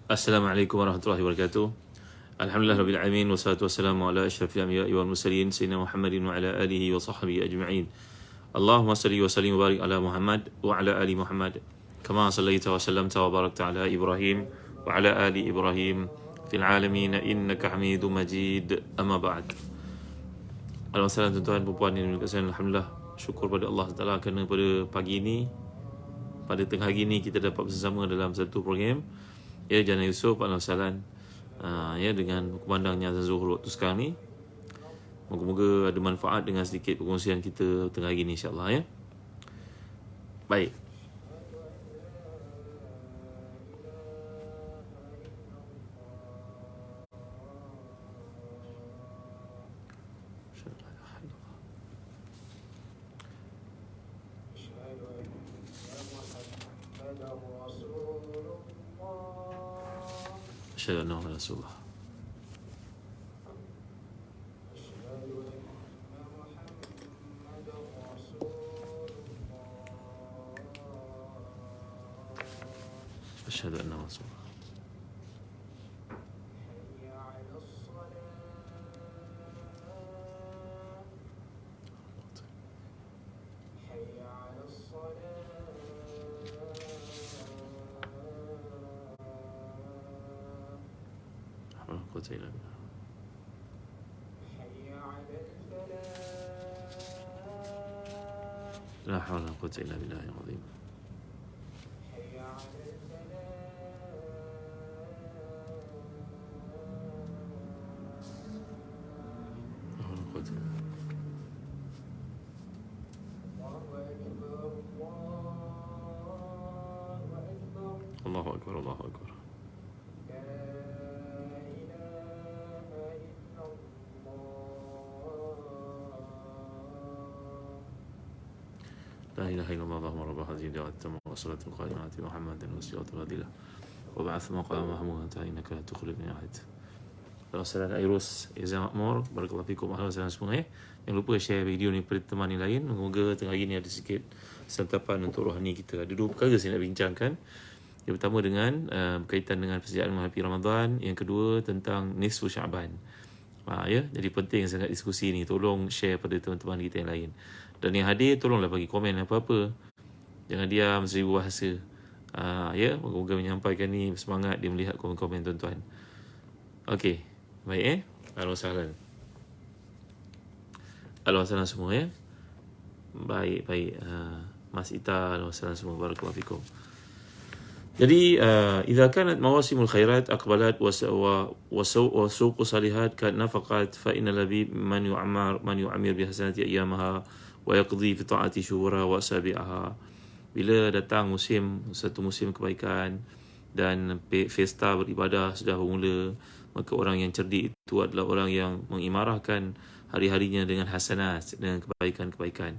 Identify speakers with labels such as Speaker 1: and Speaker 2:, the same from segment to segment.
Speaker 1: Assalamualaikum warahmatullahi wabarakatuh. Alhamdulillah rabbil alamin wassalatu wassalamu ala asyrafil anbiya'i wal mursalin sayyidina Muhammadin wa ala alihi wa sahbihi ajma'in. Allahumma salli wa sallim wa barik ala Muhammad wa ala ali Muhammad kama sallaita wa sallamta wa barakta ala Ibrahim wa ala ali Ibrahim fil alamin innaka Hamidum Majid. Amma ba'd. Alhamdulillah tuan-tuan dan puan yang dimuliakan, alhamdulillah syukur pada Allah Taala kerana pada pagi ini, pada tengah hari ini kita dapat bersama dalam satu program ya Jana Yusof Al-Salan ya dengan kumandangnya azan Zuhur waktu sekarang ni. Moga-moga ada manfaat dengan sedikit perkongsian kita tengah hari ni insya-Allah ya. Baik. Asyhadu anna Muhammadan Rasulullah. Asyhadu anna Rasulullah. لا حول ولا قوة إلا بالله العظيم. الله أكبر الله أكبر. لا إله إلا الله اللهم رب هذه الدعوة التامة والصلاة القائمة آت محمدا الوسيلة والفضيلة وبعث مقام محمودا إنك لا تخلف الميعاد. Salam Airus Izam Makmur, barakallahu fikum, ahlan wa semua. Jangan lupa share video ni pada teman yang lain. Moga tengah hari ni ada sikit santapan untuk rohani kita. Ada dua perkara saya nak bincangkan. Yang pertama dengan berkaitan dengan persediaan menghadapi Ramadan. Yang kedua tentang nisfu Syaban. Ya, jadi penting sangat diskusi ni. Tolong share pada teman-teman kita yang lain. Dan yang hadir tolonglah bagi komen apa-apa. Jangan diam seribu bahasa. Ya, moga-moga menyampaikan ni semangat dia melihat komen-komen tuan-tuan. Okey. Baik Alhamdulillah. Alhamdulillah semua ya. Baik. Mas Ita, alhamdulillah semua, barakallahu fikum. Jadi idza kanat mawasimul khairat aqbalat wa suq salihat kan nafaqat fa inna labi man yu'amir bi hasanati ayyamaha wa yaqdi fi ta'ati syuhura wa sabi'aha. Bila datang satu musim kebaikan dan pesta beribadah sudah bermula, maka orang yang cerdik itu adalah orang yang mengimarahkan hari-harinya dengan hasanat, dengan kebaikan-kebaikan,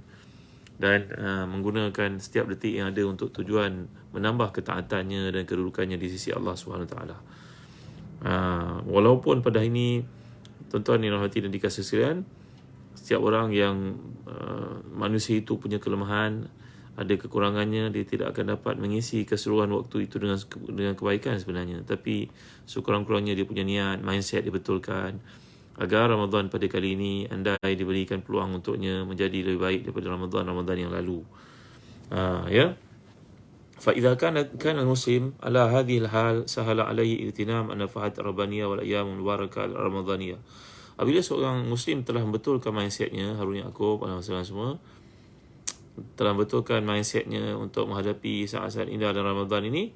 Speaker 1: dan menggunakan setiap detik yang ada untuk tujuan menambah ketaatannya dan kedudukannya di sisi Allah SWT. Walaupun pada hari ini, tuan-tuan yang rahmati dan dikasihi sekalian, setiap orang yang manusia itu punya kelemahan, ada kekurangannya, dia tidak akan dapat mengisi keseluruhan waktu itu dengan kebaikan sebenarnya. Tapi sekurang-kurangnya dia punya niat, mindset dibetulkan agar Ramadan pada kali ini andai diberikan peluang untuknya menjadi lebih baik daripada Ramadan yang lalu. Ya. Fa idza kana al-muslim ala hadhihi al-hal sahala alayhi ihtinam an-nafahat ar-rabbaniyah wal ayyam al-mubarakah al-ramadaniyah. Apabila seorang muslim telah membetulkan mindsetnya, Harun Yaqub alhamdulillah semua telah betulkan mindsetnya untuk menghadapi saat-saat indah dalam Ramadan ini,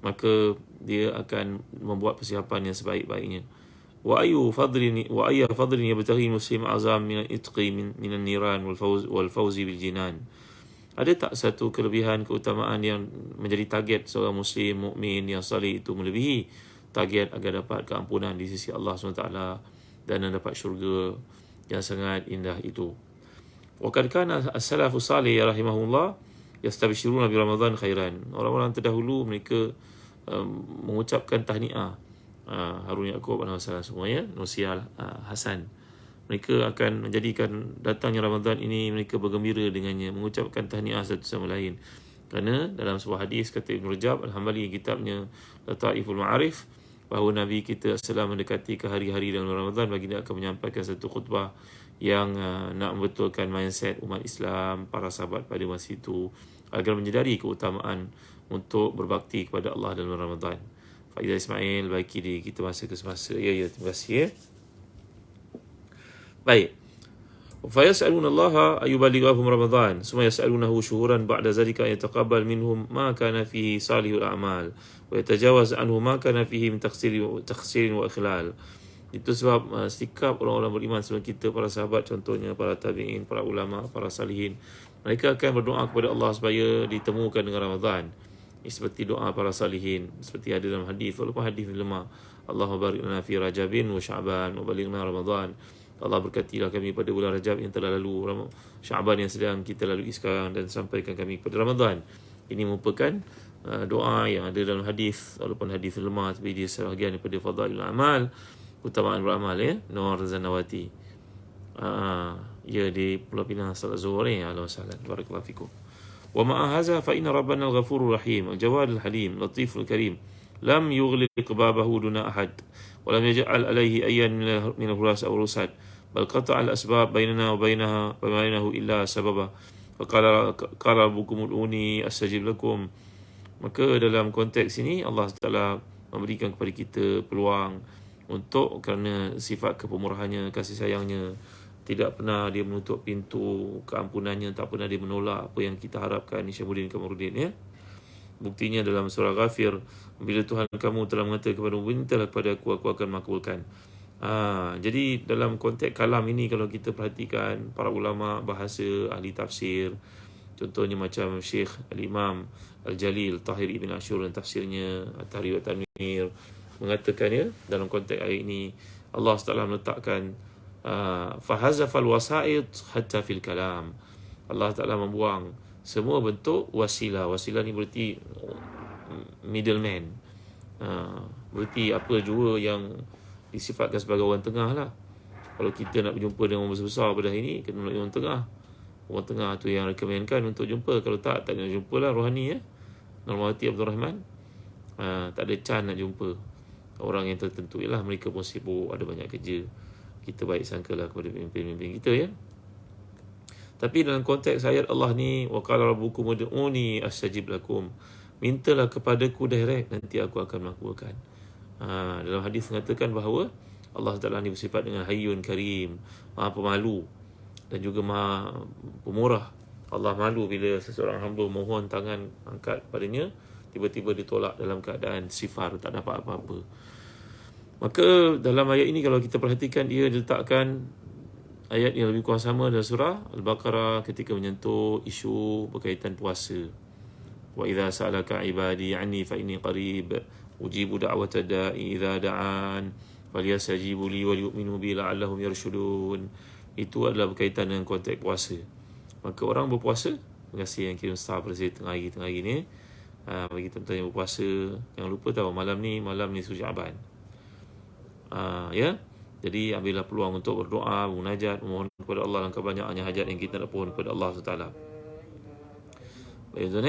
Speaker 1: maka dia akan membuat persiapan yang sebaik-baiknya. Wa ayyu fadlin yabtaghi muslim azam min al-itqi min an-niran wal fawzi bil jinan. Ada tak satu kelebihan, keutamaan yang menjadi target seorang muslim mukmin yang salih itu melebihi target agar dapat keampunan di sisi Allah SWT dan dapat syurga yang sangat indah itu. Waqad kana as-salafu salih rahimahullah yastabshiruna bi Ramadan khairan. Orang-orang terdahulu mereka mengucapkan tahniah. Harun Yaqub alhamdulillah semuanya, Nusial Hasan. Mereka akan menjadikan datangnya Ramadan ini mereka bergembira dengannya, mengucapkan tahniah satu sama lain. Kerana dalam sebuah hadis kata Ibn Rajab Al-Hambali, kitabnya Lataiful Ma'arif, bahawa Nabi kita setelah mendekati ke hari-hari dalam Ramadan, baginda akan menyampaikan satu khutbah yang nak membetulkan mindset umat Islam, para sahabat pada masa itu, agar menyedari keutamaan untuk berbakti kepada Allah dalam Ramadan. Faizal Ismail, baiki diri kita masa ke semasa. Ya, terima kasih ya. Baik. فيسألون الله أن يبلغهم رمضان ثم يسألونه شهورا بعد ذلك أن يتقبل منهم ما كان فيه صالح الأعمال ويتجاوز عنه ما كان فيه من تقصير وإخلال. Itu sebab sikap orang-orang beriman sebelum kita, para sahabat contohnya, para tabi'in, para ulama, para salihin, mereka akan berdoa kepada Allah supaya ditemukan dengan Ramadan. Ini seperti doa para salihin, seperti ada dalam hadis, walaupun hadis lemah. Allahumma barik lana fi Rajabin wa Sya'ban wa balighna Ramadan. Allah berkatilah kami pada bulan Rajab yang telah lalu, Sya'ban yang sedang kita lalui sekarang, dan sampaikan kami kepada Ramadan. Ini merupakan doa yang ada dalam hadis, walaupun hadis lemah, tapi dia sebahagian daripada fadailul amal, utamaan beramal ya. Nur Zanawati. Ya, di Pulau Pinang salat Zuhur ya. Alhamdulillah wassalam. Barakallahu fikum. Wa ma'a hadza fa inna rabbana al-ghafurur rahim, al-jawad al-halim, latiful karim, lam yughliq babahu duna ahad, wa lam yaj'al alayhi ayyan min al-huras aw rusad, bal qata'a al-asbab bainana wa bainahu illa sababa. Qala rabbukum ud'uni astajib lakum. Maka dalam konteks ini Allah Taala memberikan kepada kita peluang untuk, kerana sifat kepemurahannya, kasih sayangnya, tidak pernah dia menutup pintu keampunannya, tak pernah dia menolak apa yang kita harapkan. Nisyamuddin Kamarudin ya. Buktinya dalam surah Ghafir, bila Tuhan kamu telah mengatakan kepada mintalah kepada aku akan makbulkan. Jadi dalam konteks kalam ini, kalau kita perhatikan para ulama bahasa, ahli tafsir, contohnya macam Syekh Al-Imam Al-Jalil Tahir Ibn Ashur dan tafsirnya At-Tahrir wa Tanwir, mengatakan ya, dalam konteks ayat ini Allah SWT meletakkan fahazafal wasa'id hatta fil kalam. Allah Ta'ala membuang semua bentuk wasilah. Wasilah ni berarti middleman, berarti apa jua yang disifatkan sebagai orang tengah lah. Kalau kita nak berjumpa dengan orang besar pada hari ni, kena melalui orang tengah. Orang tengah tu yang rekomenkan untuk jumpa. Kalau tak nak jumpa lah rohani ya. Normaliti Abdul Rahman, tak ada can nak jumpa orang yang tertentu. Ialah mereka pun sibuk, ada banyak kerja. Kita baik sangkalah kepada pemimpin-pemimpin kita ya. Tapi dalam konteks ayat Allah ni, wa qala rabbukum ud'uni astajib lakum, mintalah kepadaku direct, nanti aku akan makbulkan. Dalam hadis mengatakan bahawa Allah Taala ni bersifat dengan Hayyun Karim, Maha Pemalu dan juga Maha Pemurah. Allah malu bila seseorang hamba mohon tangan angkat padanya, tiba-tiba ditolak dalam keadaan sifar, tak dapat apa-apa. Maka dalam ayat ini kalau kita perhatikan, dia diletakkan ayat yang lebih kurang sama dalam surah Al-Baqarah ketika menyentuh isu berkaitan puasa. Wa idza sa'alaka 'ibadi 'anni fa inni qarib ujibu da'wata da'i idza da'an falyastajibu li wa yu'minu bi la'allahum yarshudun. Itu adalah berkaitan dengan konteks puasa. Maka orang berpuasa, terima kasih yang kirim star pada saya tengah hari ni. Bagi tuan-tuan yang berpuasa, jangan lupa tahu malam ni Sya'ban. Ya. Jadi ambillah peluang untuk berdoa, munajat, memohon kepada Allah, langkah banyaknya hajat yang kita nak pohon kepada Allah SWT. Baik tuan.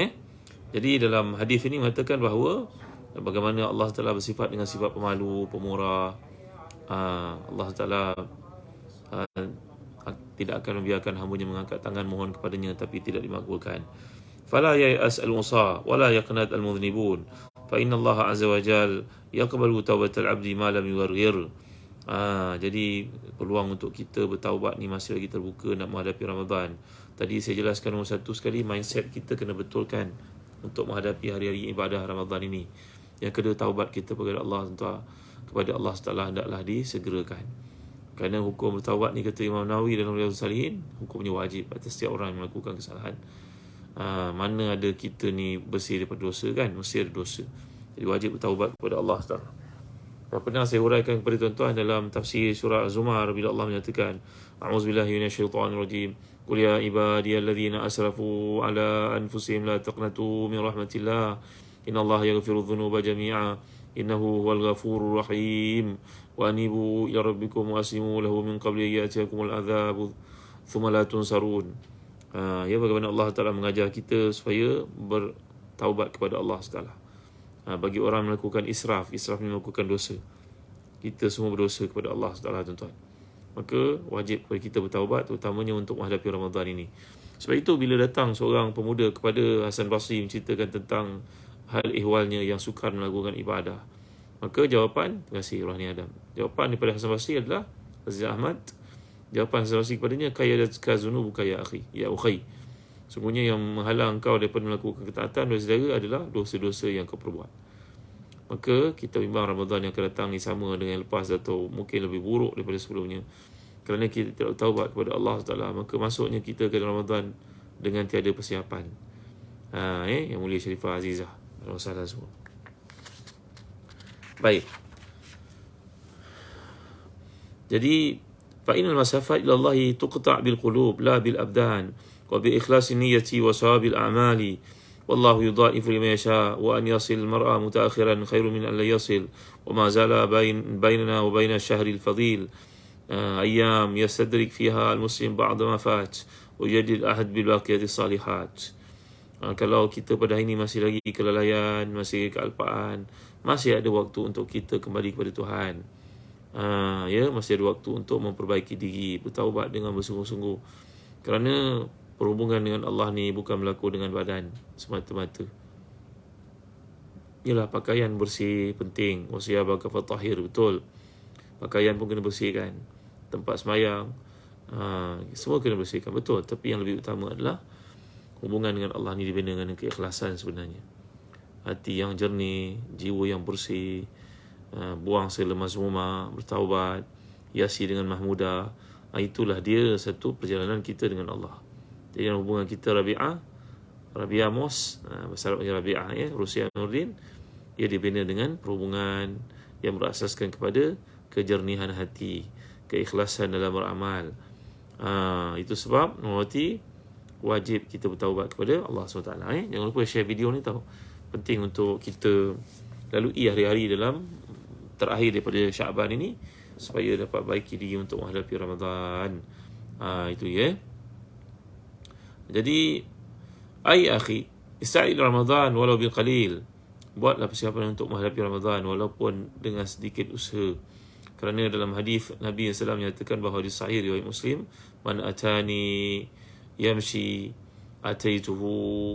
Speaker 1: Jadi dalam hadis ini mengatakan bahawa bagaimana Allah Taala bersifat dengan sifat pemalu, pemurah. Allah Taala tidak akan membiarkan hamba-Nya mengangkat tangan mohon kepadanya tapi tidak dimakbulkan. Fala ya'as al-musa wala yaqnat al-mudhnibun fa inna Allah azza wa jal yaqbalu taubatal abdi ma lam yugharghir. Jadi peluang untuk kita bertaubat ni masih lagi terbuka nak menghadapi Ramadan. Tadi saya jelaskan nombor satu sekali, mindset kita kena betulkan untuk menghadapi hari-hari ibadah Ramadan ini. Yang kedua, taubat kita kepada Allah Taala hendaklah disegerakan. Kerana hukum bertaubat ni, kata Imam Nawawi dalam Riyadhus Salihin, hukumnya wajib atas setiap orang yang melakukan kesalahan. Mana ada kita ni bersih daripada dosa kan? Mesti ada dosa. Jadi wajib bertaubat kepada Allah Taala. Pernah saya huraikan kepada tuan-tuan dalam tafsir surah Az-Zumar bila Allah menyatakan, A'udzubillahi minasyaitonirrajim. Qul ya ibadiyalladzina asrafu ala anfusihim la taqnatu min rahmatillah. Innallaha yaghfiru dhunuba jami'a. Innahu huwal ghafurur rahim. Wa anibu ila rabbikum waslimu lahu min qabli ya'tiyakumul adzabu thumma la tunsarun. Ya, bagaimana Allah Taala mengajar kita supaya taubat kepada Allah SWT. Bagi orang melakukan israf ni melakukan dosa. Kita semua berdosa kepada Allah SWT, tuan-tuan. Maka wajib kepada kita bertaubat, terutamanya untuk menghadapi Ramadan ini. Sebab itu bila datang seorang pemuda kepada Hasan Basri menceritakan tentang hal ihwalnya yang sukar melakukan ibadah, maka jawapan, terima kasih Rohani Adam, jawapan daripada Hasan Basri adalah, Aziz Ahmad, jawapan Hasan Basri kepadanya, kayadaka zunubuka ya akhi, ya ukhi. Sungguhnya yang menghalang kau daripada melakukan ketaatan dan saudara adalah dosa-dosa yang kau perbuat. Maka kita bimbang Ramadan yang akan datang ni sama dengan lepas atau mungkin lebih buruk daripada sebelumnya. Kerana kita tidak taubat kepada Allah SWT, maka masuknya kita ke Ramadan dengan tiada persiapan. Yang mulia Syarifah Azizah, Alhamdulillah semua. Baik. Jadi فإن المسافات إلى الله تقطع بالقلوب لا بالأبدان وبإخلاص النية وصواب الأعمال والله يضاعف لمن يشاء وأن يصل المرء متأخرا خير من أن لا يصل وما زال بيننا وبين الشهر الفضيل أيام يستدرك فيها المسلم بعض ما فات ويجدد العهد بالباقيات الصالحات. Kalau kita pada hari ini masih lagi kelalaian, masih kealpaan, masih ada waktu untuk kita kembali kepada Tuhan. Masih ada waktu untuk memperbaiki diri, bertaubat dengan bersungguh-sungguh. Kerana perhubungan dengan Allah ni bukan berlaku dengan badan semata-mata. Yalah, pakaian bersih penting. Wasiyabaka fatahhir, betul. Pakaian pun kena bersihkan. Tempat semayang, semua kena bersihkan, betul. Tapi yang lebih utama adalah hubungan dengan Allah ni dibina dengan keikhlasan sebenarnya. Hati yang jernih, jiwa yang bersih, buang segala mazmumah, bertaubat, hiasi dengan mahmudah. Itulah dia satu perjalanan kita dengan Allah. Jadi hubungan kita Rabi'ah Mos, bahasa Arabnya Rabi'ah, Rusia Nurdin, ia dibina dengan perhubungan yang berasaskan kepada kejernihan hati, keikhlasan dalam beramal. Itu sebab menghormati wajib kita bertaubat kepada Allah SWT. Jangan lupa share video ni tau. Penting untuk kita lalui hari-hari dalam terakhir daripada Syaban ini supaya dapat baiki diri untuk menghadapi Ramadan. Itu ya. Jadi ai akhi, ista'id Ramadan walau bil qalil. Buatlah persiapan untuk menghadapi Ramadan walaupun dengan sedikit usaha. Kerana dalam hadis Nabi SAW menyatakan bahawa di sahih riwayat Muslim, man atani yamshi ataituhu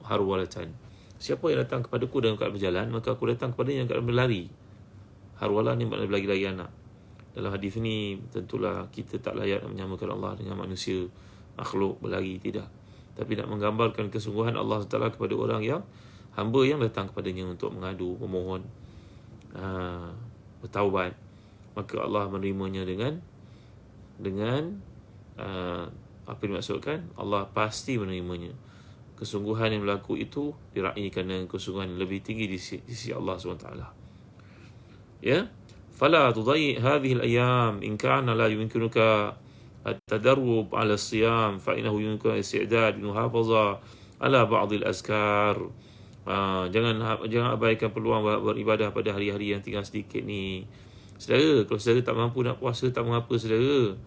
Speaker 1: harwalatan. Siapa yang datang kepadaku dalam keadaan berjalan, maka aku datang kepadanya dalam keadaan berlari. Harwalah ni maknanya berlari-lari anak. Dalam hadis ni tentulah kita tak layak menyamakan Allah dengan manusia, makhluk berlari, tidak. Tapi nak menggambarkan kesungguhan Allah SWT kepada orang yang hamba yang datang kepadanya untuk mengadu, memohon, bertaubat, maka Allah menerimanya dengan apa yang dimaksudkan? Allah pasti menerimanya. Kesungguhan yang berlaku itu diraihkan dengan kesungguhan yang lebih tinggi di sisi Allah SWT. Ya, fala tudayyi hadhihi al-ayyam in kana la yumkinuka at-tadarrub 'ala as-siyam fa innahu yumkinuka isti'dad muhafaza 'ala ba'd al-azkar. Jangan abaikan peluang beribadah pada hari-hari yang tinggal sedikit ni. Saudara, kalau saudara tak mampu nak puasa, tak mengapa saudara.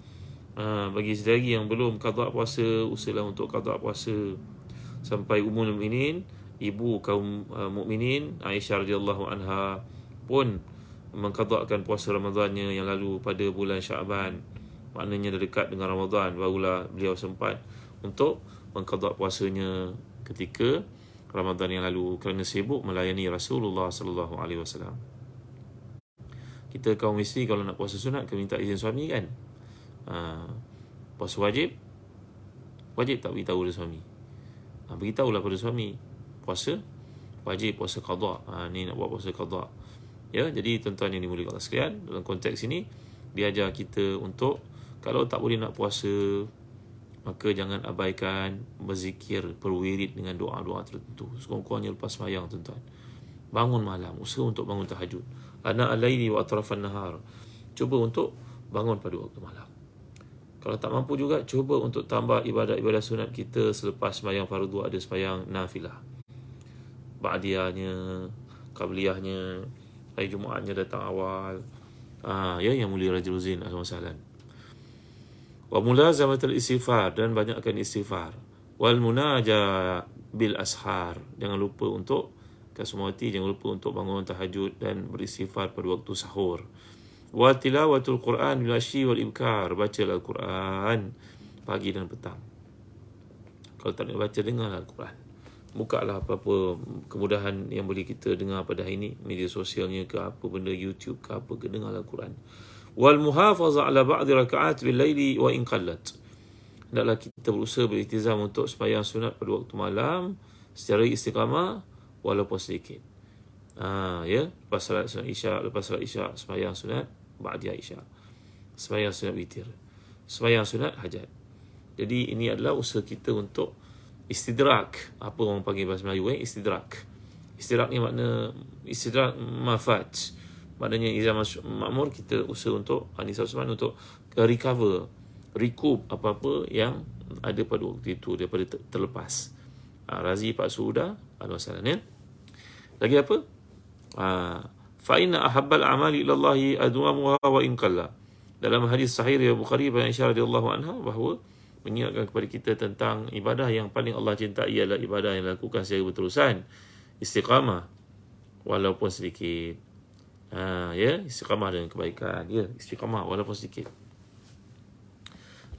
Speaker 1: Bagi saudara yang belum qada puasa, usahalah untuk qada puasa. Sampai Ummul Mukminin, ibu kaum mukminin Aisyah radhiyallahu anha pun mengqadakkan puasa Ramadannya yang lalu pada bulan Syaban. Maknanya dah dekat dengan Ramadan, barulah beliau sempat untuk mengqadak puasanya ketika Ramadan yang lalu kerana sibuk melayani Rasulullah sallallahu alaihi wasallam. Kita kaum isteri kalau nak puasa sunat kena minta izin suami kan. Puasa wajib tak beritahu pada suami. Beritahulah pada suami puasa wajib, puasa qada. Ni nak buat puasa qada. Ya, jadi tuan-tuan yang dimuliakan Allah sekalian, dalam konteks ini diajar kita untuk kalau tak boleh nak puasa, maka jangan abaikan berzikir, berwirid dengan doa-doa tertentu. Sekurang-kurangnya lepas sembahyang, tuan-tuan. Bangun malam, usaha untuk bangun tahajud. Ana al-laili wa atrafan nahar. Cuba untuk bangun pada waktu malam. Kalau tak mampu juga, cuba untuk tambah ibadat-ibadat sunat kita selepas sembahyang fardu, ada sembahyang nafilah. Ba'diyahnya, qabliyahnya, hari Jumaatnya datang awal. Yang mulia Raja Ruzin, alhamdulillah. Wa mulazamatul istighfar, dan banyakkan istighfar. Wal munajat bil ashar. Jangan lupa untuk kasumati, jangan lupa untuk bangun tahajud dan beristighfar pada waktu sahur. Wa tilawatul Quran bil ashi wal ibkar. Bacalah Al-Quran pagi dan petang. Kalau tak nak baca, dengarlah Al-Quran. Bukalah apa-apa kemudahan yang boleh kita dengar pada hari ini, media sosialnya ke apa benda, YouTube ke apa ke, dengarlah Al-Quran. Wal muhafaza ala ba'd raka'at bil laili wa in qallat. Hendaklah kita berusaha beriktizam untuk sembahyang sunat pada waktu malam secara istiqamah walaupun sedikit. Ya, lepas salat sunat Isyak, lepas salat Isyak sembahyang sunat ba'da Isyak. Sembahyang sunat witir. Sembahyang sunat hajat. Jadi ini adalah usaha kita untuk istidrak. Apa orang panggil bahasa Melayu istidrak. Istidrak ni makna istidrak mafat. Maknanya izam makmur, kita usaha untuk Anisa Osman untuk recover, recoup apa-apa yang ada pada waktu itu daripada terlepas. Razi Pak Suudah, al-wasalan ya. Lagi apa? Fa inna ahabbal a'mali ila Allah adwamuha wa in qalla. Dalam hadis sahih riwayat Bukhari dari Aisyah radhiyallahu anha bahawa mengingatkan kepada kita tentang ibadah yang paling Allah cintai ialah ibadah yang dilakukan secara berterusan, istiqamah walaupun sedikit. Ya, istiqamah dengan kebaikan. Ya, istiqamah walaupun sedikit.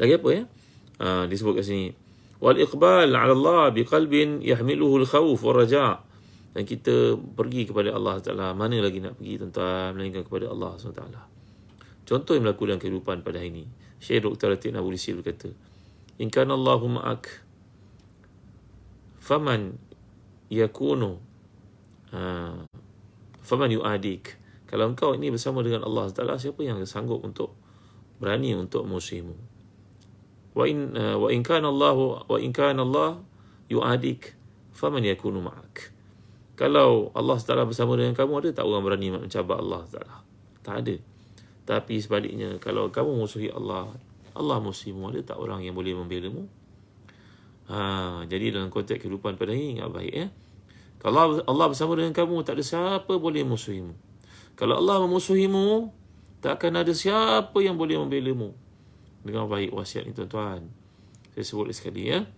Speaker 1: Lagi apa ya? Disebut kat sini. Wal iqbal 'ala Allah biqalbin yahmiluhu al-khawf wa raja'. Dan kita pergi kepada Allah Taala. Mana lagi nak pergi tuan-tuan melainkan kepada Allah SWT. Contoh yang berlaku dalam kehidupan pada hari ini. Syekh Dr. Latif Nabulisi berkata, in kana Allahu ma'ak faman yakunu faman yu'adik. Kalau engkau ini bersama dengan Allah Taala, siapa yang sanggup untuk berani untuk musuhmu? Wa in kana Allah yu'adik faman yakunu ma'ak. Kalau Allah Taala bersama dengan kamu, ada tak orang berani mencabar Allah Taala? Tak ada. Tapi sebaliknya, kalau kamu musuhi Allah, Allah musuhimu, ada tak orang yang boleh membela-mu? Jadi dalam konteks kehidupan pada ini, ingat baik ya. Kalau Allah bersama dengan kamu, tak ada siapa boleh musuhimu. Kalau Allah memusuhimu, tak akan ada siapa yang boleh membela-mu. Dengar baik wasiat ni tuan-tuan. Saya sebut sekali ya.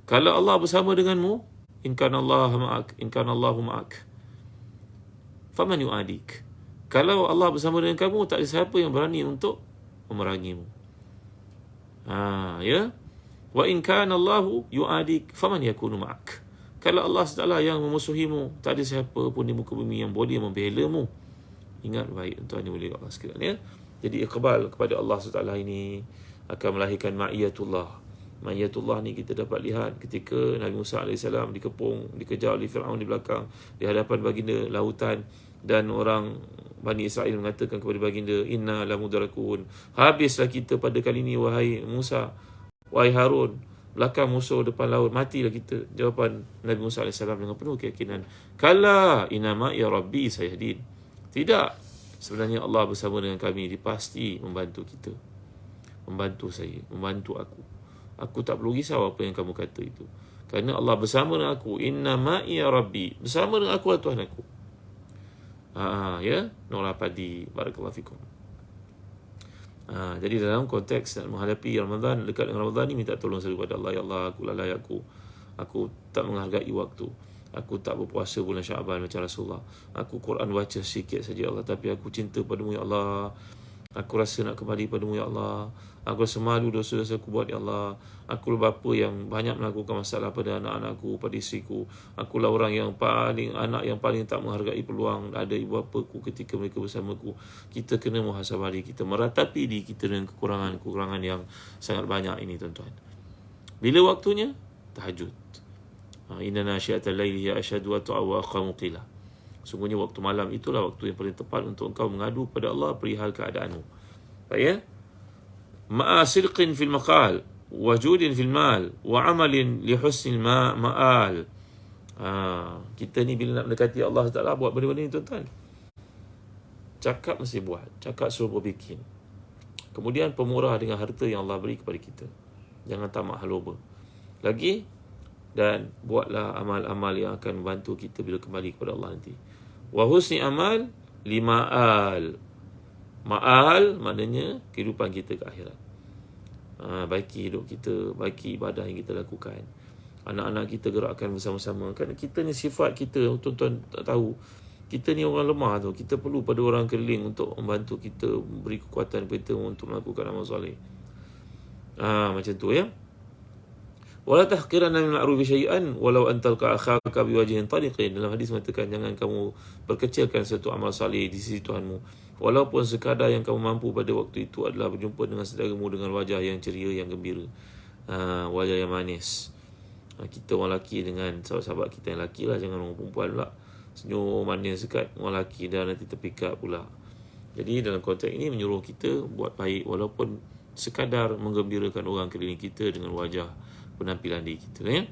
Speaker 1: Kalau Allah bersama denganmu, in kana Allahu ma'ak, faman yu'adik. Kalau Allah bersama dengan kamu, tak ada siapa yang berani untuk memerangimu. Ya. Wa in kana Allahu yu'adik faman yakunu ma'ak. Kalau Allah SWT yang memusuhimu, tak ada siapa pun di muka bumi yang boleh membela-mu. Ingat baik tuan yang boleh Allah sekalian ya. Jadi iqbal kepada Allah SWT ini akan melahirkan ma'iyatullah. Ma'iyatullah ni kita dapat lihat ketika Nabi Musa AS dikepung, dikejar oleh Fir'aun di belakang, di hadapan baginda lautan, dan orang Bani Israel mengatakan kepada baginda, inna lamudrakun. Habislah kita pada kali ini wahai Musa, wahai Harun. Belakang musuh, depan laut, matilah kita. Jawapan Nabi Musa AS dengan penuh keyakinan, kala inama ya Rabbi sayahdin. Tidak, sebenarnya Allah bersama dengan kami, dia pasti membantu kita, membantu saya, membantu aku. Aku tak perlu risau apa yang kamu kata itu, kerana Allah bersama dengan aku. Inna ma'iya Rabbi, bersama dengan aku Tuhan aku. Ya, Nur Padi, barakallahu fikum. Jadi dalam konteks nak menghadapi Ramadan, dekat dengan Ramadan ni, minta tolong selalu kepada Allah. Ya Allah, aku lalai aku tak menghargai waktu. Aku tak berpuasa bulan Syaban macam Rasulullah. Aku Quran baca sikit saja Allah, tapi aku cinta padamu ya Allah. Aku rasa nak kembali padamu ya Allah. Aku rasa malu dosa-dosa aku buat ya Allah. Aku lah bapa yang banyak melakukan masalah pada anak-anakku, pada isteriku. Akulah orang yang anak yang paling tak menghargai peluang ada ibu bapaku ketika mereka bersamaku. Kita kena muhasabah diri kita, meratapi diri kita dengan kekurangan-kekurangan yang sangat banyak ini tuan-tuan. Bila waktunya? Tahajud. Inna nasyiatal laili hiya asyaddu wa aqwamu qila. Sungguhnya waktu malam itulah waktu yang paling tepat untuk engkau mengadu pada Allah perihal keadaanmu. Baik ya? Ma'a sidqin fil maqal, wajudin fil mal, wa amalin li husnil ma'al. Kita ni bila nak mendekati Allah Taala, buat benda-benda ni tuan-tuan. Cakap mesti buat, cakap suruh berbikin. Kemudian pemurah dengan harta yang Allah beri kepada kita. Jangan tamak haloba. Lagi, dan buatlah amal-amal yang akan membantu kita bila kembali kepada Allah nanti. Wa husni amal lima'al. Ma'al maknanya kehidupan kita ke akhirat. Baiki hidup kita, baiki ibadah yang kita lakukan. Anak-anak kita gerakkan bersama-sama. Kan kita ni sifat kita, tuan-tuan tak tahu. Kita ni orang lemah tu. Kita perlu pada orang keliling untuk membantu kita, beri kekuatan kita untuk melakukan amal soleh. Macam tu ya. Wala tahqiranna min ma'rufi syai'an walau an talqa akhaka biwajhin tariqin. Dalam hadis mengatakan jangan kamu berkecilkan satu amal saleh di sisi Tuhanmu, walaupun sekadar yang kamu mampu pada waktu itu adalah berjumpa dengan saudaramu dengan wajah yang ceria, yang gembira, wajah yang manis. Kita orang lelaki dengan sahabat-sahabat kita yang lelaki lah, jangan orang perempuan pula senyum manis dekat orang lelaki dan nanti terpikat pula. Jadi dalam konteks ini menyuruh kita buat baik walaupun sekadar menggembirakan orang keliling kita dengan wajah penampilan diri kita ya.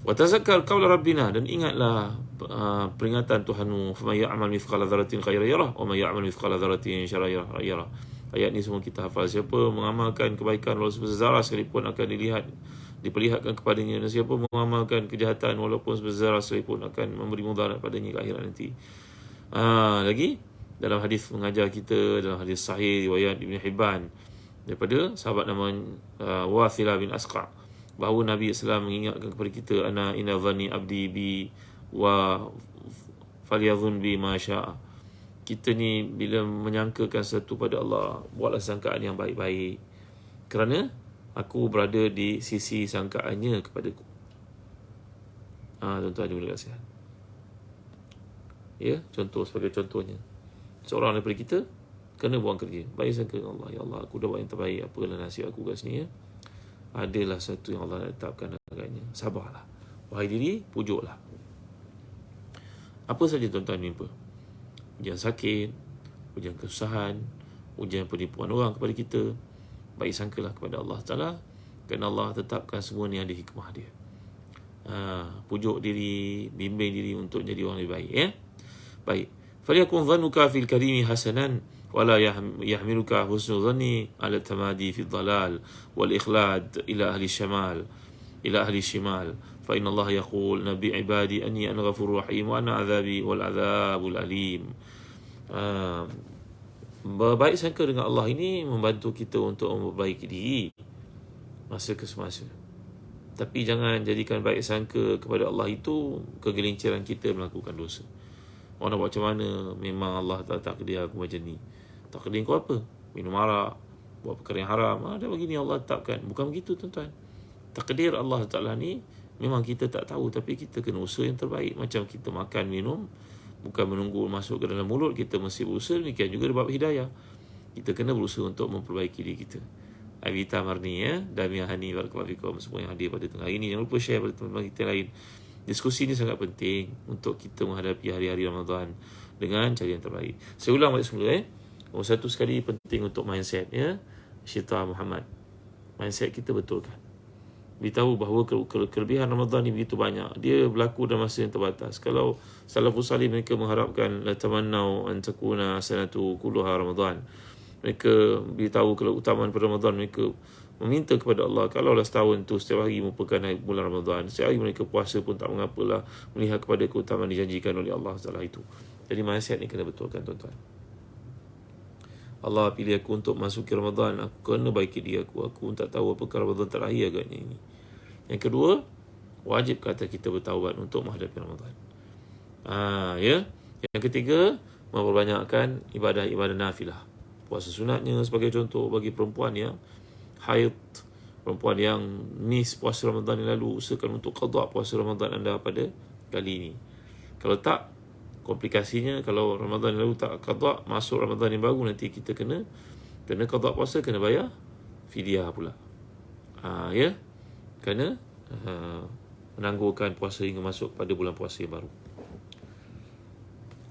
Speaker 1: Wa tazakkar qaula rabbina, dan ingatlah peringatan Tuhanmu, faman ya'mal mithqala dzarratin khairan yarah wa man ya'mal mithqala dzarratin syarran yarah. Ayat ni semua kita hafal. Siapa mengamalkan kebaikan walaupun sebesar zarah sekalipun akan diperlihatkan kepadanya, dan siapa mengamalkan kejahatan walaupun sebesar zarah sekalipun akan memberi mudarat padanya ke akhirat nanti. Lagi dalam hadis mengajar kita, dalam hadis sahih riwayat Ibn Hibban daripada sahabat nama Wathilah bin Asqa, bahawa Nabi SAW mengingatkan kepada kita, ana inna dhanni abdi bi wa falyadhun bi ma syaa. Kita ni bila menyangkakan sesuatu pada Allah, buatlah sangkaan yang baik-baik, kerana aku berada di sisi sangkaannya kepadaku. Tuan-tuan juga kasihan. Ya, sebagai contohnya, seorang daripada kita kena buang kerja, baik sangka Allah, ya Allah, aku dah buat yang terbaik, apalah nasib aku kat sini ya. Adalah satu yang Allah letakkan agaknya. Sabarlah. Wahai diri, pujuklah. Apa saja tuan-tuan jumpa, ujian sakit, ujian kesusahan, ujian penipuan orang kepada kita, baik sangkalah kepada Allah Ta'ala, kerana Allah tetapkan semua ni ada hikmah dia. Pujuk diri, bimbing diri untuk jadi orang lebih baik ya. Baik. فَلْيَكُنْ ظَنُّكَ فِي الْكَرِيمِ حَسَنًا وَلَا يَحْمِلُكَ حُسْنُ الظَّنِّ عَلَى التَّمَادِي فِي الضَّلَالِ وَالْإِخْلَادِ إِلَى أهل الشمال فإن الله يقول نبي عبادي أني أنا غفور رحيم وأنا عذابي والعذاب الأليم. Berbaik sangka dengan Allah ini membantu kita untuk memperbaiki diri masa ke semasa. Tapi jangan jadikan baik sangka kepada Allah itu kegelinciran kita melakukan dosa. Orang nak buat macam mana, memang Allah tak takdir aku macam ni. Takdir kau apa? Minum arak, buat perkara yang haram. Dah begini Allah tetapkan. Bukan begitu tuan-tuan. Takdir Allah Ta'ala ni memang kita tak tahu, tapi kita kena usaha yang terbaik. Macam kita makan, minum, bukan menunggu masuk ke dalam mulut, kita mesti berusaha. Demikian juga bab hidayah, kita kena berusaha untuk memperbaiki diri kita. Avita Marni ya, Damia Hani, Barakallahu fikum, semua yang hadir pada tengah hari ini. Jangan lupa share pada teman-teman kita lain. Diskusi ini sangat penting untuk kita menghadapi hari-hari Ramadan dengan cara yang terbaik. Saya ulang balik semula satu sekali penting untuk mindset ya. Syaitan Muhammad, mindset kita betulkan. Beritahu bahawa kelebihan Ramadan ni begitu banyak. Dia berlaku dalam masa yang terbatas. Kalau salafus salih mereka mengharapkan la tamannau an takuna sanatu kulluha Ramadan. Mereka beritahu keutamaan pada Ramadan, mereka meminta kepada Allah, kalaulah setahun tu setiap hari merupakan bulan Ramadan, setiap hari mereka puasa pun tak mengapalah, melihat kepada keutamaan dijanjikan oleh Allah Taala itu. Jadi mindset ni kena betulkan tuan-tuan. Allah pilih aku untuk masuki Ramadan, aku kena baiki diri aku tak tahu apakah Ramadan terakhir agaknya ini. Yang kedua, wajib kata kita bertaubat untuk menghadapi Ramadan. Ya. Yang ketiga, memperbanyakkan ibadah-ibadah nafilah. Puasa sunatnya sebagai contoh bagi perempuan yang haid, perempuan yang miss puasa Ramadan yang lalu, usahakan untuk qada puasa Ramadan anda pada kali ini. Kalau tak, komplikasinya kalau Ramadan yang lalu tak qada, masuk Ramadan yang baru, nanti kita kena qada puasa, kena bayar fidyah pula. Ya, kena menangguhkan puasa hingga masuk pada bulan puasa yang baru.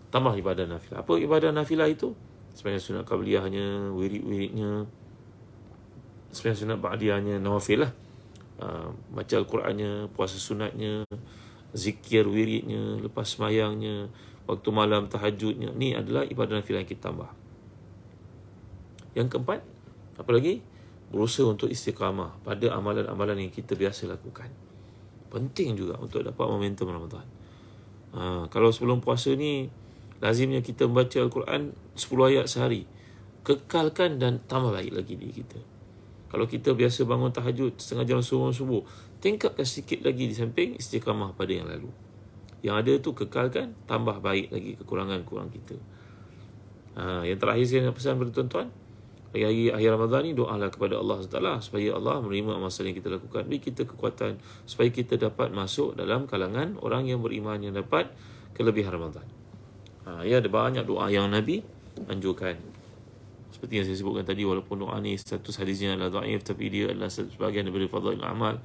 Speaker 1: Tambah ibadah nafilah. Apa ibadah nafilah itu? Sebenarnya sunat qabliyahnya, wirid-wiridnya, sebenarnya sunat ba'diyahnya, nawafil lah. Baca Al-Qurannya, puasa sunatnya, zikir wiridnya, lepas semayangnya, waktu malam tahajudnya. Ni adalah ibadah nafilah yang kita tambah. Yang keempat, apa lagi? Berusaha untuk istiqamah pada amalan-amalan yang kita biasa lakukan. Penting juga untuk dapat momentum Ramadan. Kalau sebelum puasa ni lazimnya kita membaca Al-Quran 10 ayat sehari, kekalkan dan tambah baik lagi diri kita. Kalau kita biasa bangun tahajud setengah jam sebelum subuh, tingkatkan sedikit lagi di samping istiqamah pada yang lalu. Yang ada tu kekalkan, tambah baik lagi kekurangan-kekurangan kita. Yang terakhir saya nak pesan kepada tuan-tuan, hari akhir Ramadan ni doalah kepada Allah SWT supaya Allah menerima amalan yang kita lakukan, beri kita kekuatan supaya kita dapat masuk dalam kalangan orang yang beriman yang dapat kelebihan Ramadan. Ya, ada banyak doa yang Nabi anjurkan. Seperti yang saya sebutkan tadi, walaupun doa ni status hadisnya adalah dhaif, tapi dia adalah sebahagian daripada fadail amal.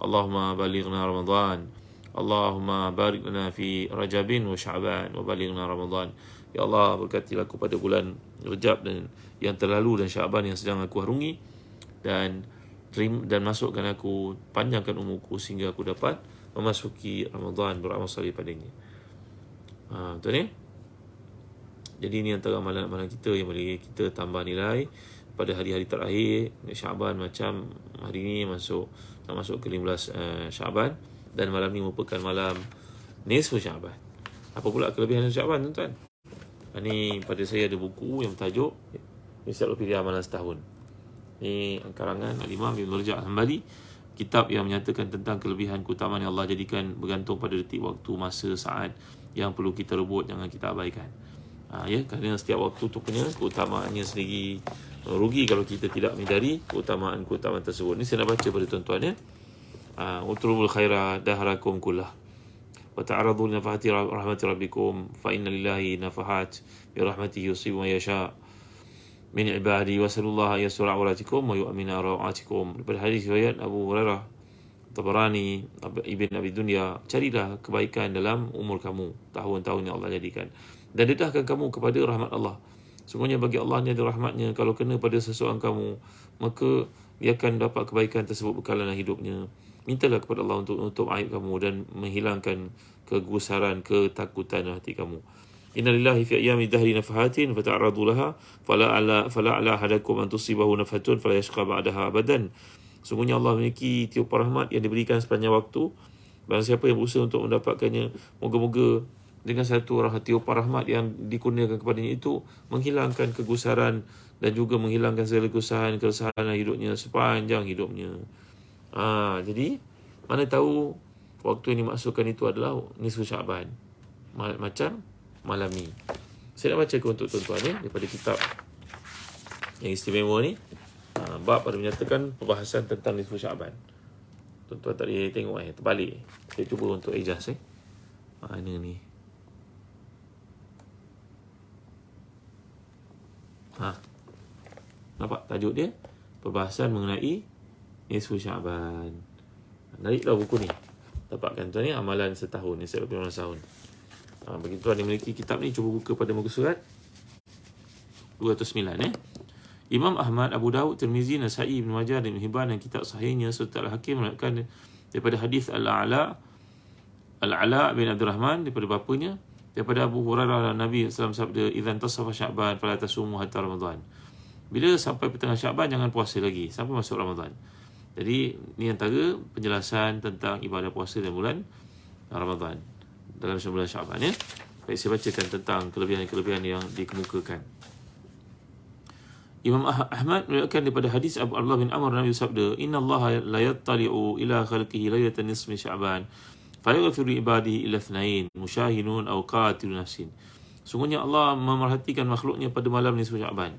Speaker 1: Allahumma balighna Ramadan, Allahumma barik lana fi Rajabin wa Sya'ban wa balighna Ramadan. Ya Allah, berkatilah aku pada bulan Rajab dan yang terlalu dan Sya'ban yang sedang aku harungi, dan masukkan aku, panjangkan umurku sehingga aku dapat memasuki Ramadan beramal salih padanya. Betul ni? Jadi ini antara amalan-amalan kita yang boleh kita tambah nilai pada hari-hari terakhir Sya'ban, macam hari ini nak masuk ke 15 Sya'ban, dan malam ni merupakan malam nisfu Sya'ban. Apa pula kelebihan Sya'ban, tuan-tuan? Ni pada saya ada buku yang bertajuk Ensiklopedia Amalan Setahun. Ni karangan Al-Imam Ibn Rajab Al-Hanbali, kitab yang menyatakan tentang kelebihan keutamaan yang Allah jadikan bergantung pada detik, waktu, masa, saat yang perlu kita rebut, jangan kita abaikan. Kerana setiap waktu tu punya keutamaannya sendiri. Rugi kalau kita tidak menyadari keutamaan-keutamaan tersebut. Ni saya nak baca pada tuan-tuan ya. Utrubul khaira dahrakum kullah wa ta'aradu li nafahati rahmati rabbikum fa inna lillahi nafahat bi rahmatihi yusibu ma yasha min ibadi wa sallallahu yasra awratikum wa yu'mina rawatikum. Daripada hadis riwayat Abu Hurairah, Tabarani, Ibn Abi Dunya, carilah kebaikan dalam umur kamu, tahun-tahun yang Allah jadikan, dan dedahkan kamu kepada rahmat Allah. Semuanya bagi Allah ni ada rahmatnya. Kalau kena pada seseorang kamu, maka dia akan dapat kebaikan tersebut bekalan hidupnya. Mintalah kepada Allah untuk menutup aib kamu dan menghilangkan kegusaran, ketakutan dalam hati kamu. Inna lillahi fi ayyami dahri nafahatin fata'aradu laha fala ala hadakum an tusibahu nafatun fala yashqa ba'daha abadan. Sungguhnya Allah memiliki tiupan rahmat yang diberikan sepanjang waktu. Barang siapa yang berusaha untuk mendapatkannya, moga-moga dengan satu tiupan rahmat yang dikurniakan kepadanya itu menghilangkan kegusaran dan juga menghilangkan segala keresahan hidupnya sepanjang hidupnya. Jadi mana tahu waktu yang dimaksudkan itu adalah nisfu Sya'ban, macam malam ni. Saya nak baca untuk tuan-tuan daripada kitab yang istimewa ni. Bab pada menyatakan perbahasan tentang nisfu Sya'ban. Tuan-tuan tak boleh tengok terbalik. Saya cuba untuk adjust Mana ni? Nampak tajuk dia? Perbahasan mengenai nisfu Sya'ban. Nariklah buku ni. Dapatkan tuan ni, amalan setahun, ensiklopedia amalan setahun. Bagi tuan yang memiliki kitab ni, cuba buka pada muka surat 209 Imam Ahmad, Abu Dawud, Tirmizi, Nasa'i, Ibn Majah dan Ibn Hibban dan kitab sahihnya serta Al-Hakim meriwayatkan daripada hadis Al-A'la bin Abdurrahman daripada bapanya, daripada Abu Hurairah, Nabi SAW sabda, "Idzan tasafa Sya'ban fala tasumu hatta Ramadan." Bila sampai pertengahan Sya'ban, jangan puasa lagi sampai masuk Ramadan. Jadi ni antara penjelasan tentang ibadah puasa dalam bulan Ramadan dalam bulan Sya'ban Baik, saya bacakan tentang kelebihan-kelebihan yang dikemukakan. Imam Ahmad meriwayatkan daripada hadis Abu Abdullah bin Amr, Nabi sabda, "Inna Allah la yattali'u ila khalqihi laylatan nisfi Sya'ban fayaghfiru ibadihi ila ithnain musyahinun aw qatilu nafsin." Sungguhnya Allah memerhatikan makhluknya pada malam nisfu Sya'ban.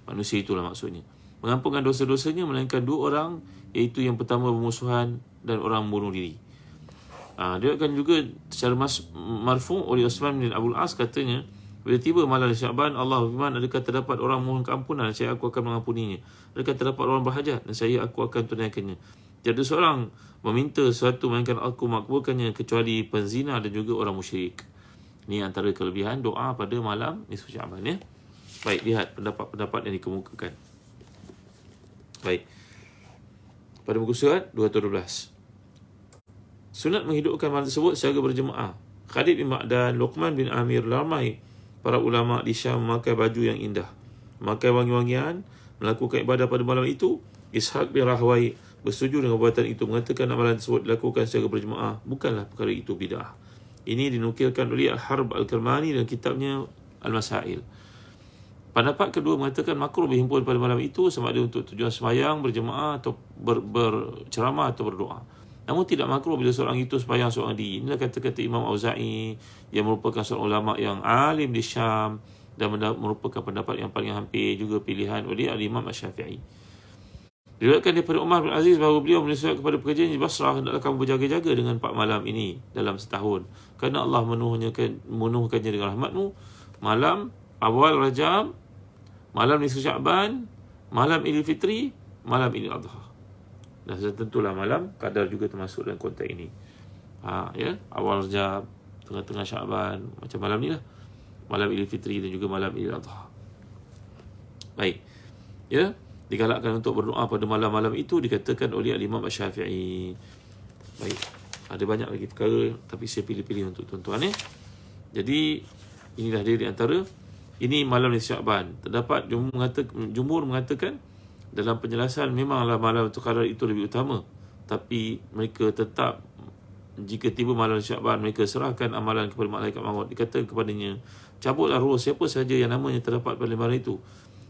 Speaker 1: Manusia itulah maksudnya. Mengampunkan dosa-dosanya melainkan dua orang, iaitu yang pertama bermusuhan dan orang bunuh diri. Dia akan juga secara marfu' oleh Utsman bin Abdul As, katanya, bila tiba malam Sya'ban, Allah firman, adakah terdapat orang mohon keampunan, saya aku akan mengampuninya. Adakah terdapat orang berhajat, dan saya aku akan tunaikannya. Tiada seorang meminta sesuatu melainkan aku makbulkannya, kecuali penzina dan juga orang musyrik. Ini antara kelebihan doa pada malam nisfu Sya'ban Baik, lihat pendapat-pendapat yang dikemukakan. Baik. Pada muka surat 212. Sunat menghidupkan malam tersebut secara berjemaah. Khalid bin Ma'dan, Luqman bin Amir, ramai para ulama di Syam memakai baju yang indah, memakai wangi-wangian, melakukan ibadah pada malam itu. Ishaq bin Rahwai bersetuju dengan perbuatan itu, mengatakan amalan tersebut dilakukan secara berjemaah bukanlah perkara itu bid'ah. Ini dinukilkan oleh Al-Harb Al-Kirmani dalam kitabnya Al-Masail. Pendapat kedua mengatakan makruh berhimpun pada malam itu sama ada untuk tujuan sembahyang berjemaah atau berceramah atau berdoa. Namun tidak makruh bila seorang itu sembahyang seorang diri. Inilah kata-kata Imam Auza'i yang merupakan seorang ulama yang alim di Syam dan merupakan pendapat yang paling hampir juga pilihan oleh Al-Imam Asy-Syafi'i. Diriwayatkan daripada Umar bin Aziz bahawa beliau menasihat kepada pekerjaan di Basrah, hendaklah kamu berjaga-jaga dengan 4 malam ini dalam setahun, kerana Allah memenuhkannya dengan rahmatmu. Malam awal Rajab, malam nisfu Sya'ban, malam Idul Fitri, malam Idul Adha. Dan tentulah malam kadar juga termasuk dalam konteks ini. Ya, awal Rajab, tengah-tengah Sya'ban, macam malam ni lah, malam Idul Fitri dan juga malam Idul Adha. Baik. Ya, digalakkan untuk berdoa pada malam-malam itu, dikatakan oleh Al-Imam Asy-Syafi'i. Baik. Ada banyak lagi perkara, tapi saya pilih-pilih untuk tuan-tuan ya. Jadi inilah dia di antara ini malam nisfu Sya'ban. Terdapat jumhur mengatakan dalam penjelasan memanglah malam itu kadar itu lebih utama, tapi mereka tetap jika tiba malam Sya'ban mereka serahkan amalan kepada malaikat maut. Dikata kepadanya, cabutlah roh siapa sahaja yang namanya terdapat pada malam itu.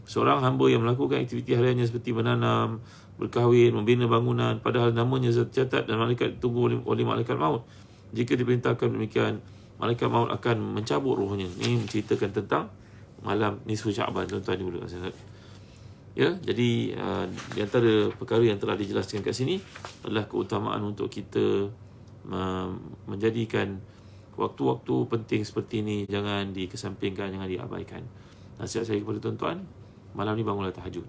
Speaker 1: Seorang hamba yang melakukan aktiviti hariannya seperti menanam, berkahwin, membina bangunan, padahal namanya tercatat dan malaikat ditunggu oleh malaikat maut. Jika diperintahkan demikian, malaikat maut akan mencabut rohnya. Ini menceritakan tentang malam nisfu Sya'ban, tuan-tuan ibu dan saudara. Ya, jadi di antara perkara yang telah dijelaskan kat sini adalah keutamaan untuk kita menjadikan waktu-waktu penting seperti ini jangan dikesampingkan, jangan diabaikan. Nasihat saya kepada tuan-tuan, malam ni bangunlah tahajud.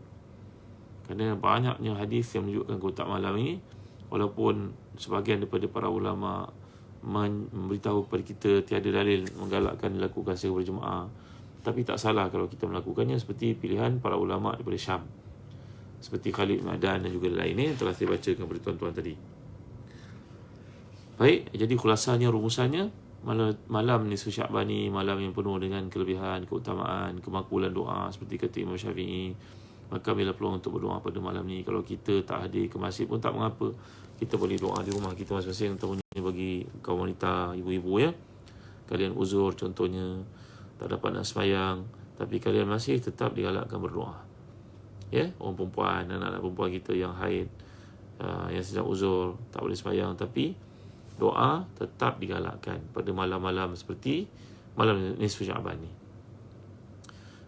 Speaker 1: Kerana banyaknya hadis yang menunjukkan keutamaan malam ini, walaupun sebahagian daripada para ulama memberitahu kepada kita tiada dalil menggalakkan dilakukan secara berjemaah, tapi tak salah kalau kita melakukannya seperti pilihan para ulama daripada Syam, seperti Khalid Ma'dan dan juga lainnya yang telah saya bacakan kepada tuan-tuan tadi. Baik, jadi khulasannya, rumusannya, malam nisfu Sya'ban ni malam yang penuh dengan kelebihan, keutamaan, kemakbulan doa seperti kata Imam Syafi'i. Maka bila peluang untuk berdoa pada malam ni. Kalau kita tak hadir ke masjid pun tak mengapa, kita boleh doa di rumah kita masing-masing. Terutamanya bagi kaum wanita, ibu-ibu ya, kalian uzur contohnya tak dapat nak sembahyang, tapi kalian masih tetap digalakkan berdoa ya. Orang perempuan, anak-anak perempuan kita yang haid, yang sedang uzur, tak boleh sembahyang, tapi doa tetap digalakkan pada malam-malam seperti malam nisfu Sya'ban ni.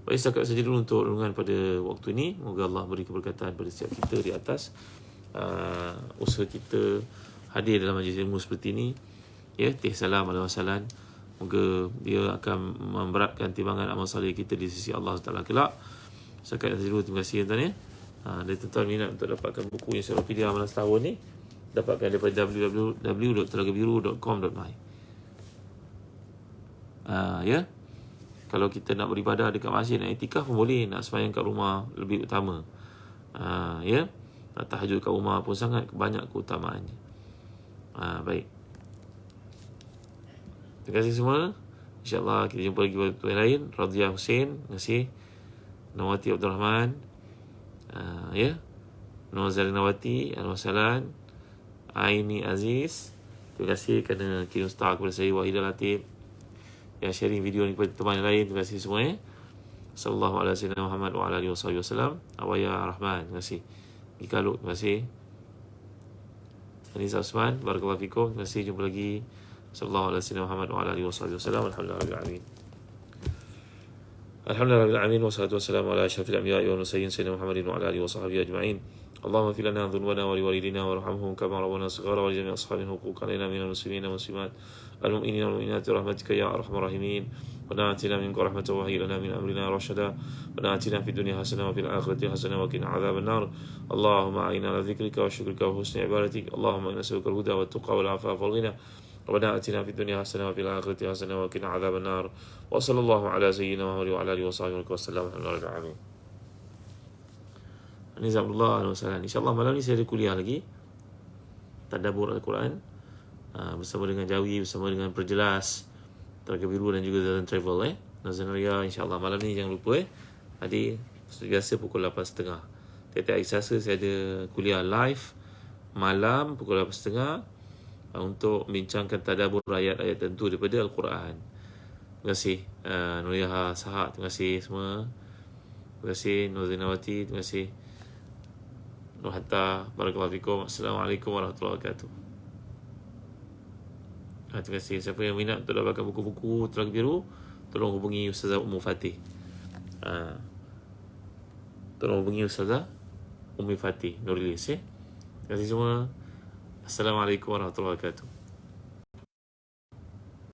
Speaker 1: Baik, setakat saja dulu untuk renungan pada waktu ini. Moga Allah beri keberkatan pada setiap kita di atas usaha kita hadir dalam majlis ilmu seperti ini ya. Salam alaihi wasallam. Moga dia akan memberatkan timbangan amal soleh kita di sisi Allah Taala kelak. Setakat saja dulu, terima kasih tuan-tuan ya. Dan tuan-tuan minat untuk dapatkan buku Ensiklopedia Amalan Setahun ni, dapatkan daripada www.telagabiru.com.my. Ya. Kalau kita nak beribadah dekat masjid, nak iktikaf pun boleh, nak sembahyang kat rumah lebih utama. Ya. Nak tahajud kat rumah pun sangat banyak keutamaannya. Baik. Terima kasih semua. InsyaAllah kita jumpa lagi waktu yang lain. Radhiyah Hussein, terima kasih. Nawati Abdul Rahman, ya. Nur Zalinawati, Al-Wasalan, Aini Aziz. Terima kasih kerana kirim star kepada saya, Wahidah Latif, yang sharing video ni kepada teman yang lain. Terima kasih semua ya. Sallallahu alaihi wasallam Muhammad wa ala alihi wasallam. Awaya Rahman, terima kasih. Ikalu, terima kasih. Anis Osman, barakallahu fikum. Terima kasih, jumpa lagi. Sallallahu alaihi wasallam Muhammad wa ala alihi wasallam. Alhamdulillahirabbil alamin. Alhamdulillahirabbil alamin, wassalatu wassalamu ala asyrafil anbiya'i wal mursalin sayyidina Muhammadin wa ala alihi washabbihi ajma'in. اللهم اغفر لنا ذنوبنا ولوالدينا وارحمهم كما ربونا صغارا ولجميع اصحاب الحقوق علينا من المسلمين والمسلمات المؤمنين والمؤمنات برحمتك يا ارحم الراحمين. ربنا آتنا منك رحمة وهيئ لنا من امرنا رشدا. ربنا آتنا في الدنيا حسنة وفي الآخرة حسنة وقنا عذاب النار. اللهم أعنا على ذكرك وشكرك وحسن عبادتك. اللهم إنا نسألك الهدى والتقى والعفاف والغنى. ربنا آتنا في الدنيا حسنة وفي الآخرة حسنة وقنا عذاب النار. وصلى الله على سيدنا محمد وعلى آله وصحبه وسلم. الحمد لله رب العالمين. Nizamullah Al-Wasalan. InsyaAllah malam ni saya ada kuliah lagi, Tadabbur Al-Quran, bersama dengan Jawi, bersama dengan Perjelas, Telaga Biru dan juga Zazan Travel Nazaria. InsyaAllah malam ni jangan lupa hadir seperti biasa pukul 8.30. Tiap-tiap hari Selasa saya ada kuliah live malam pukul 8.30 untuk membincangkan tadabbur ayat-ayat tentu daripada Al-Quran. Terima kasih Nuriah Sahak, terima kasih semua. Terima kasih Nur Zainawati, terima kasih Nur Hatta, barakallahu fikum. Assalamualaikum warahmatullahi wabarakatuh. Terima kasih. Siapa yang minat untuk dapatkan buku-buku Telaga Biru, tolong hubungi Ustazah Ummu Fatih. Tolong hubungi Ustazah Ummi Fatih Nurilis ya. Terima kasih semua. Assalamualaikum warahmatullahi wabarakatuh.